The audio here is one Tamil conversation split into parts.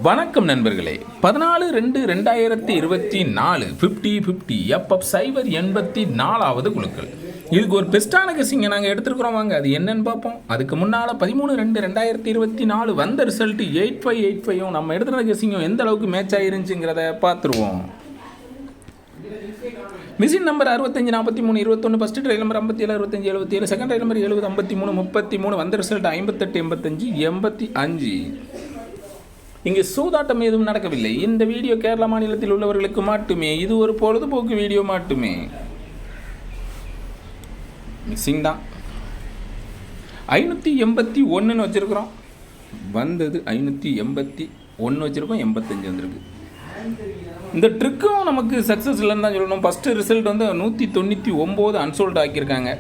வணக்கம் நண்பர்களே. 14/2/2024 50-50 எஃப்எஃப் 084வது குழுக்கள். இதுக்கு ஒரு பெஸ்ட்டான கெஸ்ஸிங்கை நாங்கள் எடுத்துருக்குறோம். வாங்க அது என்னன்னு பார்ப்போம். அதுக்கு முன்னால் 13/2/2024 வந்த ரிசல்ட்டு 8585 நம்ம எடுத்துகிற கெஸ்ஸிங்கும் எந்த அளவுக்கு மேட்ச் ஆகிருந்துச்சுங்கிறத பார்த்துருவோம். Machine number 65 43 21, first trial number 57 65 77, second trial number 70 53 33, வந்த ரிசல்ட் 58 85 85. இங்கு சூதாட்டம் எதுவும் நடக்கவில்லை. இந்த வீடியோ கேரளா மாநிலத்தில் உள்ளவர்களுக்கு மட்டுமே. இது ஒரு பொழுதுபோக்கு வீடியோ மட்டுமே. மிக்சிங் தான் 581 வச்சுருக்குறோம். வந்தது 581 வச்சுருக்கோம். 85 வந்திருக்கு. இந்த ட்ரிக்கும் நமக்கு சக்ஸஸ் இல்லைன்னு தான் சொல்லணும். ஃபஸ்ட்டு ரிசல்ட் வந்து 199 அன்சோல்டு ஆக்கியிருக்காங்க.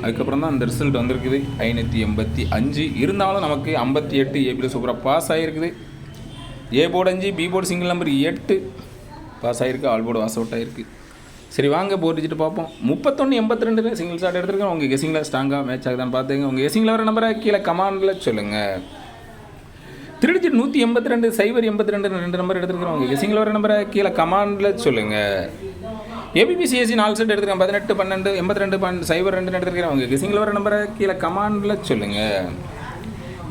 அதுக்கப்புறம் தான் அந்த ரிசல்ட் வந்திருக்குது 585. இருந்தாலும் நமக்கு 58 ஏபியில் சூப்பராக பாஸ் ஆகிருக்குது. A board 5, B board single number 8 pass ஆகிருக்கு. ஆல் போர்டு வாஸ் அவுட் ஆகிருக்கு. சரி வாங்க போர்டு வச்சுட்டு பார்ப்போம். 31 82 சிங்கிள் ஷாட் எடுத்துருக்கேன். உங்கள் கெஸிங்கில் ஸ்ட்ராங்காக மேட்ச் ஆகுதான்னு பார்த்துங்க. உங்கள் கெஸிங்கில் வர நம்பரை கீழே கமாண்டில் சொல்லுங்கள். 3 182 082 2 நம்பர் எடுத்துருக்கோம். உங்கள் கெஸிங்கில் வர நம்பரை கீழே கமாண்டில் சொல்லுங்கள். ஏபிபிசிஎஸ்சி 4 செட் எடுத்துருக்கேன். 18 12 82 02 எடுத்துருக்கேன். உங்கள் கெஸிங்கில் வர நம்பரை கீழே கமாண்டில் சொல்லுங்கள்.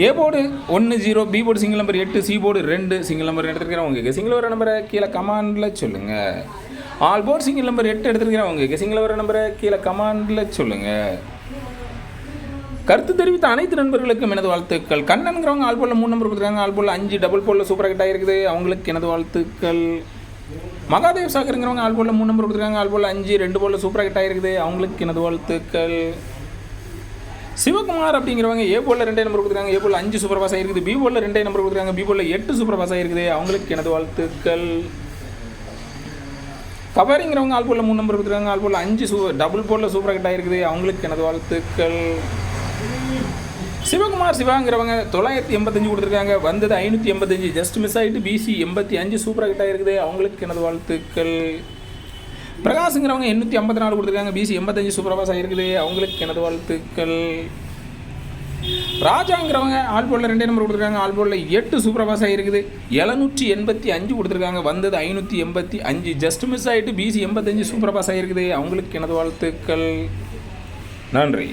A board 1 0, B board single number 8, C board 2 single number எடுத்துருக்கிறேன். உங்கள் கெஸிங்கில் வர நம்பரை கீழே கமாண்டில் சொல்லுங்கள். ஆல் போர்டு சிங்கிள் நம்பர் 8 எடுத்துருக்கிறேன். உங்கள் கெஸிங்கில் வர நம்பரை கீழே கமாண்டில் சொல்லுங்கள். கருத்து தெரிவித்த அனைத்து நண்பர்களுக்கும் எனது வாழ்த்துக்கள். கண்ணனுங்கிறவங்க ஆல் போர்டில் 3 நம்பர் கொடுத்துருக்காங்க. ஆல் போர்டில் 5 டபுள் போர்டில் சூப்பராக கிட்ட இருக்குது. அவங்களுக்கு எனது வாழ்த்துக்கள். மகாதேவ் சாகருங்கிறவங்க ஆல் போர்டில் 3 நம்பர் கொடுத்துருக்காங்க. ஆல் போர்டில் 5 2 போர்டில் சூப்பராக கிட்ட இருக்குது. அவங்களுக்கு எனது வாழ்த்துக்கள். சிவகுமார் அப்படிங்கிறவங்க ஏ போர்டில் 2 நம்பர் கொடுத்துருக்காங்க. ஏ போர்டில் 5 சூப்பர் பாஸ் ஆகிருக்குது. பி போர்டில் 2 நம்பர் கொடுத்துருக்காங்க. பி போர்டில் 8 சூப்பர் பாஸ் ஆகிருக்குது. அவங்களுக்கு எனது வாழ்த்துக்கள். கவரிங்கிறவங்க ஆல் போர்டில் 3 நம்பர் கொடுத்துருக்காங்க. ஆல் போர்டில் 5 டபுள் போர்டில் சூப்பராக கிட்ட ஆகிருக்குது. அவங்களுக்கு எனது வாழ்த்துக்கள். சிவகுமார் சிவாங்கிறவங்க 985 கொடுத்துருக்காங்க. வந்தது 585, ஜஸ்ட் மிஸ் ஆகிட்டு. பிசி 85 சூப்பராக கிட்ட ஆகிருக்குது. அவங்களுக்கு எனது வாழ்த்துக்கள். பிரகாஷ்ங்கிறவங்க 854 கொடுத்துருக்காங்க. பிசி 85 சூப்பர் பாஸ் ஆகிருக்குது. அவங்களுக்கு எனது வாழ்த்துக்கள். ராஜாங்கிறவங்க ஆல் போர்டில் 2 நம்பர் கொடுத்துருக்காங்க. ஆல் போர்டில் 8 சூப்பர் பாஸ் ஆகிருக்குது. 785 கொடுத்துருக்காங்க. வந்தது 585, ஜஸ்ட் மிஸ் ஆகிட்டு. பிசி 85 சூப்பர் பாஸ் ஆகிருக்குது. அவங்களுக்கு எனது வாழ்த்துக்கள். நன்றி.